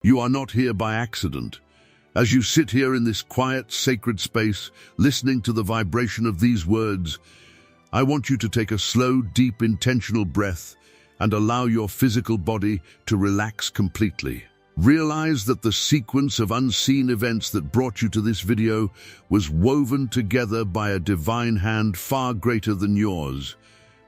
You are not here by accident. As you sit here in this quiet, sacred space, listening to the vibration of these words, I want you to take a slow, deep, intentional breath and allow your physical body to relax completely. Realize that the sequence of unseen events that brought you to this video was woven together by a divine hand far greater than yours.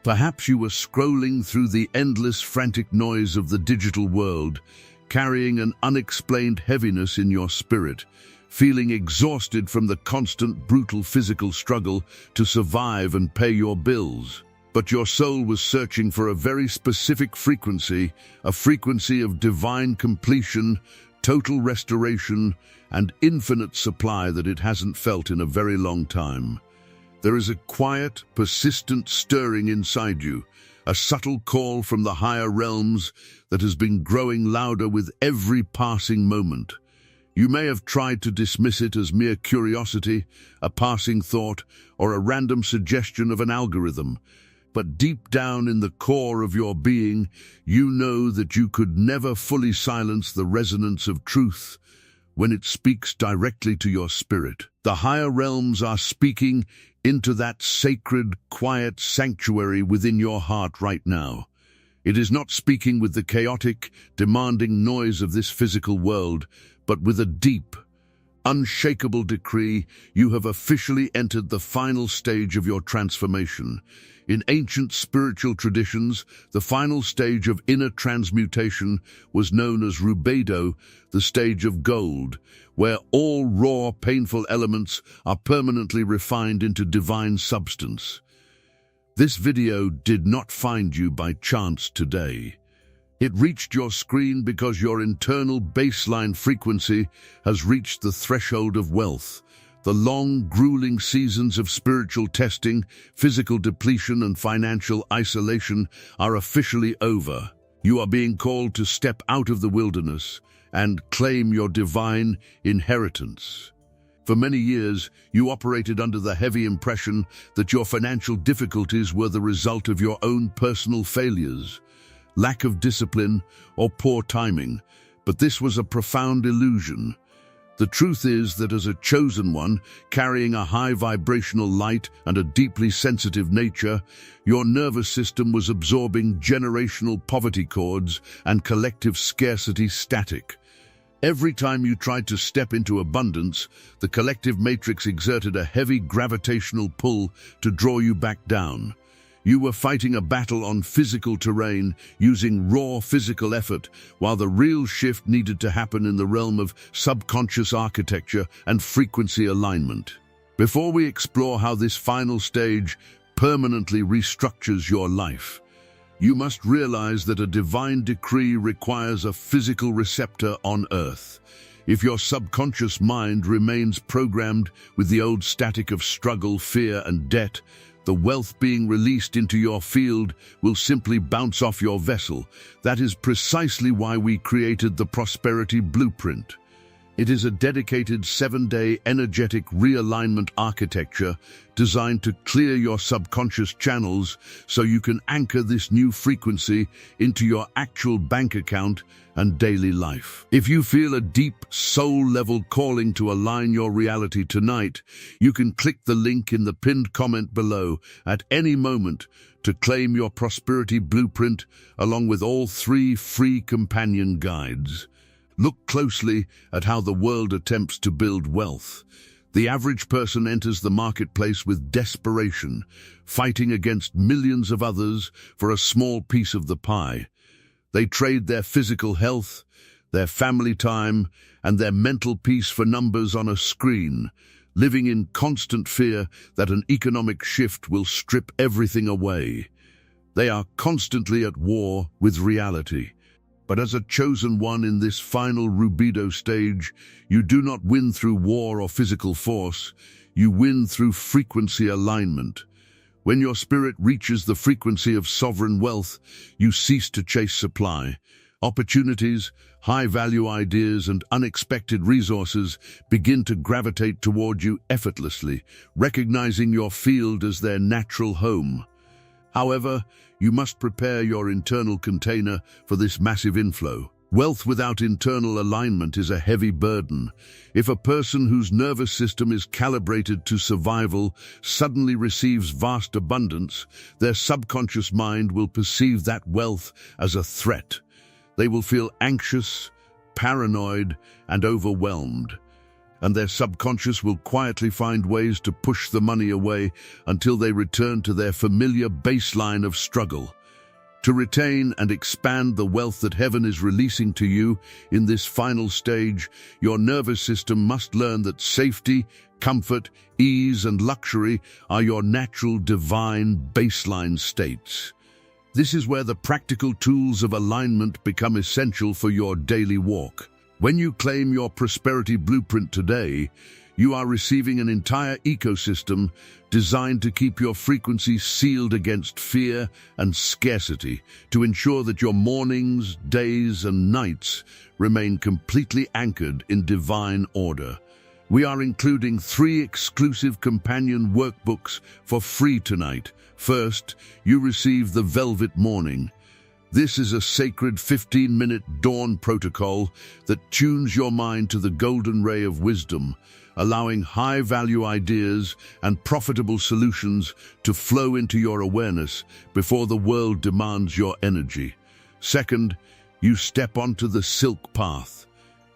Perhaps you were scrolling through the endless, frantic noise of the digital world, carrying an unexplained heaviness in your spirit, feeling exhausted from the constant, brutal physical struggle to survive and pay your bills. But your soul was searching for a very specific frequency, a frequency of divine completion, total restoration, and infinite supply that it hasn't felt in a very long time. There is a quiet, persistent stirring inside you, a subtle call from the higher realms that has been growing louder with every passing moment. You may have tried to dismiss it as mere curiosity, a passing thought, or a random suggestion of an algorithm. But deep down in the core of your being, you know that you could never fully silence the resonance of truth when it speaks directly to your spirit. The higher realms are speaking into that sacred, quiet sanctuary within your heart right now. It is not speaking with the chaotic, demanding noise of this physical world, but with a deep, unshakable decree. You have officially entered the final stage of your transformation. In ancient spiritual traditions, the final stage of inner transmutation was known as Rubedo, the stage of gold, where all raw, painful elements are permanently refined into divine substance. This video did not find you by chance today. It reached your screen because your internal baseline frequency has reached the threshold of wealth. The long, grueling seasons of spiritual testing, physical depletion, and financial isolation are officially over. You are being called to step out of the wilderness and claim your divine inheritance. For many years, you operated under the heavy impression that your financial difficulties were the result of your own personal failures, lack of discipline, or poor timing, but this was a profound illusion. The truth is that as a chosen one, carrying a high vibrational light and a deeply sensitive nature, your nervous system was absorbing generational poverty cords and collective scarcity static. Every time you tried to step into abundance, the collective matrix exerted a heavy gravitational pull to draw you back down. You were fighting a battle on physical terrain, using raw physical effort, while the real shift needed to happen in the realm of subconscious architecture and frequency alignment. Before we explore how this final stage permanently restructures your life, you must realize that a divine decree requires a physical receptor on Earth. If your subconscious mind remains programmed with the old static of struggle, fear, and debt, the wealth being released into your field will simply bounce off your vessel. That is precisely why we created the Prosperity Blueprint. It is a dedicated 7-day energetic realignment architecture designed to clear your subconscious channels so you can anchor this new frequency into your actual bank account and daily life. If you feel a deep soul-level calling to align your reality tonight, you can click the link in the pinned comment below at any moment to claim your Prosperity Blueprint along with all 3 free companion guides. Look closely at how the world attempts to build wealth. The average person enters the marketplace with desperation, fighting against millions of others for a small piece of the pie. They trade their physical health, their family time, and their mental peace for numbers on a screen, living in constant fear that an economic shift will strip everything away. They are constantly at war with reality. But as a chosen one in this final Rubedo stage, you do not win through war or physical force, you win through frequency alignment. When your spirit reaches the frequency of sovereign wealth, you cease to chase supply. Opportunities, high-value ideas, and unexpected resources begin to gravitate toward you effortlessly, recognizing your field as their natural home. However, you must prepare your internal container for this massive inflow. Wealth without internal alignment is a heavy burden. If a person whose nervous system is calibrated to survival suddenly receives vast abundance, their subconscious mind will perceive that wealth as a threat. They will feel anxious, paranoid, and overwhelmed. And their subconscious will quietly find ways to push the money away until they return to their familiar baseline of struggle. To retain and expand the wealth that heaven is releasing to you in this final stage, your nervous system must learn that safety, comfort, ease, and luxury are your natural divine baseline states. This is where the practical tools of alignment become essential for your daily walk. When you claim your prosperity blueprint today, you are receiving an entire ecosystem designed to keep your frequency sealed against fear and scarcity, to ensure that your mornings, days, and nights remain completely anchored in divine order. We are including 3 exclusive companion workbooks for free tonight. First, you receive the Velvet Morning. This is a sacred 15-minute dawn protocol that tunes your mind to the golden ray of wisdom, allowing high-value ideas and profitable solutions to flow into your awareness before the world demands your energy. Second, you step onto the Silk Path.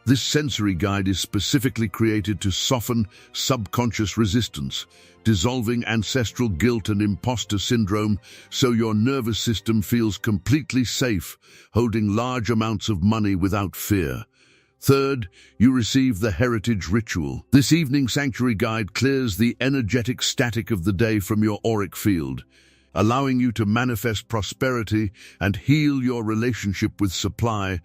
This sensory guide is specifically created to soften subconscious resistance, dissolving ancestral guilt and imposter syndrome so your nervous system feels completely safe, holding large amounts of money without fear. Third, you receive the Heritage Ritual. This evening sanctuary guide clears the energetic static of the day from your auric field, allowing you to manifest prosperity and heal your relationship with supply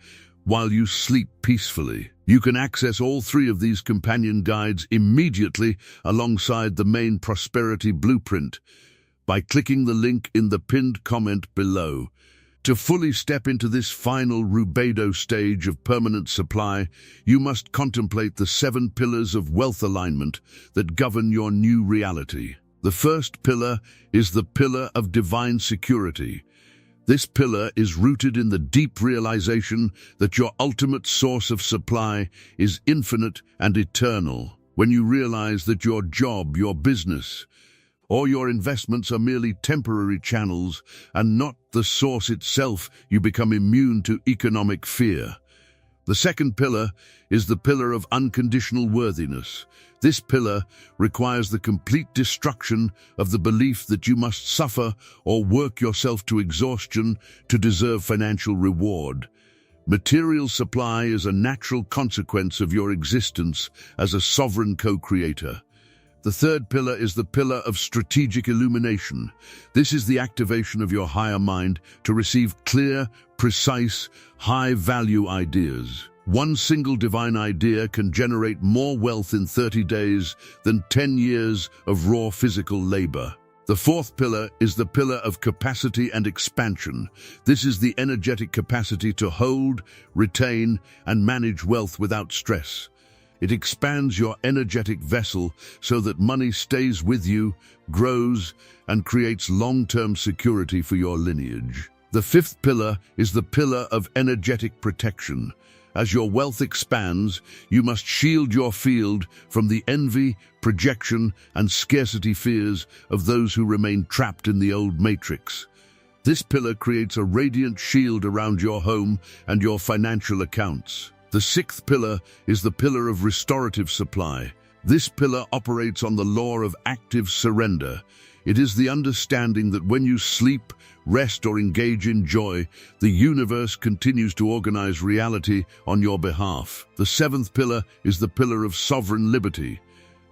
while you sleep peacefully. You can access all 3 of these companion guides immediately alongside the main prosperity blueprint by clicking the link in the pinned comment below. To fully step into this final Rubedo stage of permanent supply, you must contemplate the 7 pillars of wealth alignment that govern your new reality. The first pillar is the pillar of divine security. This pillar is rooted in the deep realization that your ultimate source of supply is infinite and eternal. When you realize that your job, your business, or your investments are merely temporary channels and not the source itself, you become immune to economic fear. The second pillar is the pillar of unconditional worthiness. This pillar requires the complete destruction of the belief that you must suffer or work yourself to exhaustion to deserve financial reward. Material supply is a natural consequence of your existence as a sovereign co-creator. The third pillar is the pillar of strategic illumination. This is the activation of your higher mind to receive clear, precise, high-value ideas. One single divine idea can generate more wealth in 30 days than 10 years of raw physical labor. The fourth pillar is the pillar of capacity and expansion. This is the energetic capacity to hold, retain, and manage wealth without stress. It expands your energetic vessel so that money stays with you, grows, and creates long-term security for your lineage. The fifth pillar is the pillar of energetic protection. As your wealth expands, you must shield your field from the envy, projection, and scarcity fears of those who remain trapped in the old matrix. This pillar creates a radiant shield around your home and your financial accounts. The sixth pillar is the pillar of restorative supply. This pillar operates on the law of active surrender. It is the understanding that when you sleep, rest, or engage in joy, the universe continues to organize reality on your behalf. The seventh pillar is the pillar of sovereign liberty.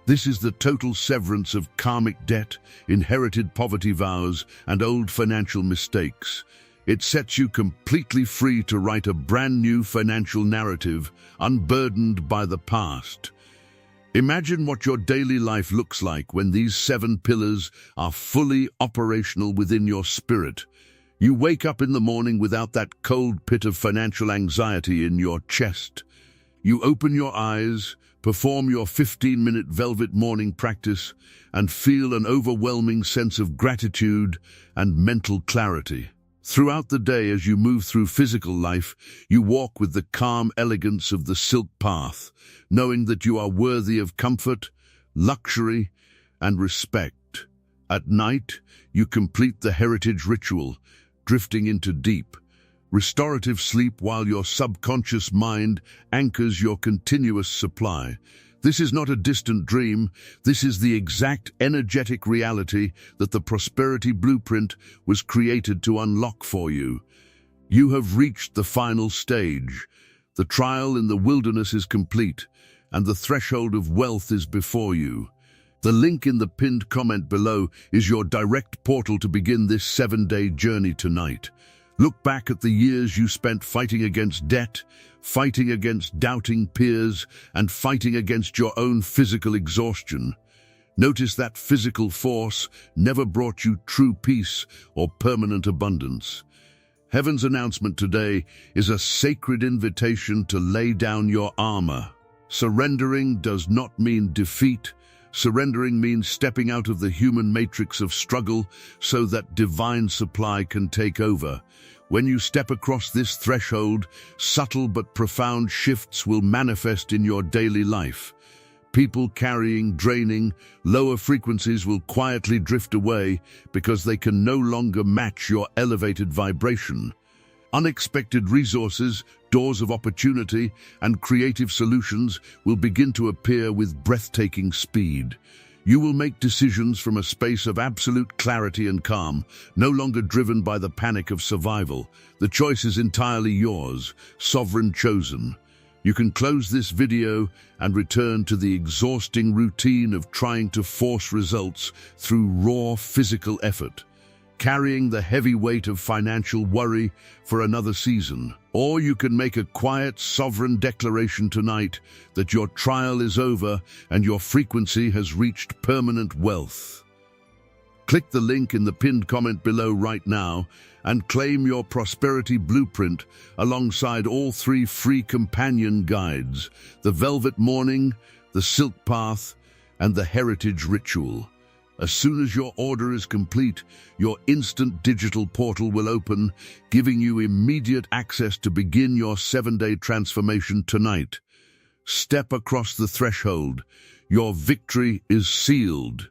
This is the total severance of karmic debt, inherited poverty vows, and old financial mistakes. It sets you completely free to write a brand new financial narrative, unburdened by the past. Imagine what your daily life looks like when these 7 pillars are fully operational within your spirit. You wake up in the morning without that cold pit of financial anxiety in your chest. You open your eyes, perform your 15-minute velvet morning practice, and feel an overwhelming sense of gratitude and mental clarity. Throughout the day, as you move through physical life, you walk with the calm elegance of the silk path, knowing that you are worthy of comfort, luxury, and respect. At night, you complete the heritage ritual, drifting into deep, restorative sleep while your subconscious mind anchors your continuous supply. This is not a distant dream. This is the exact energetic reality that the prosperity blueprint was created to unlock for you. You have reached the final stage. The trial in the wilderness is complete, and the threshold of wealth is before you. The link in the pinned comment below is your direct portal to begin this 7-day journey tonight. Look back at the years you spent fighting against debt, fighting against doubting peers, and fighting against your own physical exhaustion. Notice that physical force never brought you true peace or permanent abundance. Heaven's announcement today is a sacred invitation to lay down your armor. Surrendering does not mean defeat. Surrendering means stepping out of the human matrix of struggle so that divine supply can take over. When you step across this threshold, subtle but profound shifts will manifest in your daily life. People carrying draining, lower frequencies will quietly drift away because they can no longer match your elevated vibration. Unexpected resources, doors of opportunity, and creative solutions will begin to appear with breathtaking speed. You will make decisions from a space of absolute clarity and calm, no longer driven by the panic of survival. The choice is entirely yours, sovereign chosen. You can close this video and return to the exhausting routine of trying to force results through raw physical effort, carrying the heavy weight of financial worry for another season. Or you can make a quiet, sovereign declaration tonight that your trial is over and your frequency has reached permanent wealth. Click the link in the pinned comment below right now and claim your prosperity blueprint alongside all 3 free companion guides: the Velvet Morning, the Silk Path, and the Heritage Ritual. As soon as your order is complete, your instant digital portal will open, giving you immediate access to begin your 7-day transformation tonight. Step across the threshold. Your victory is sealed.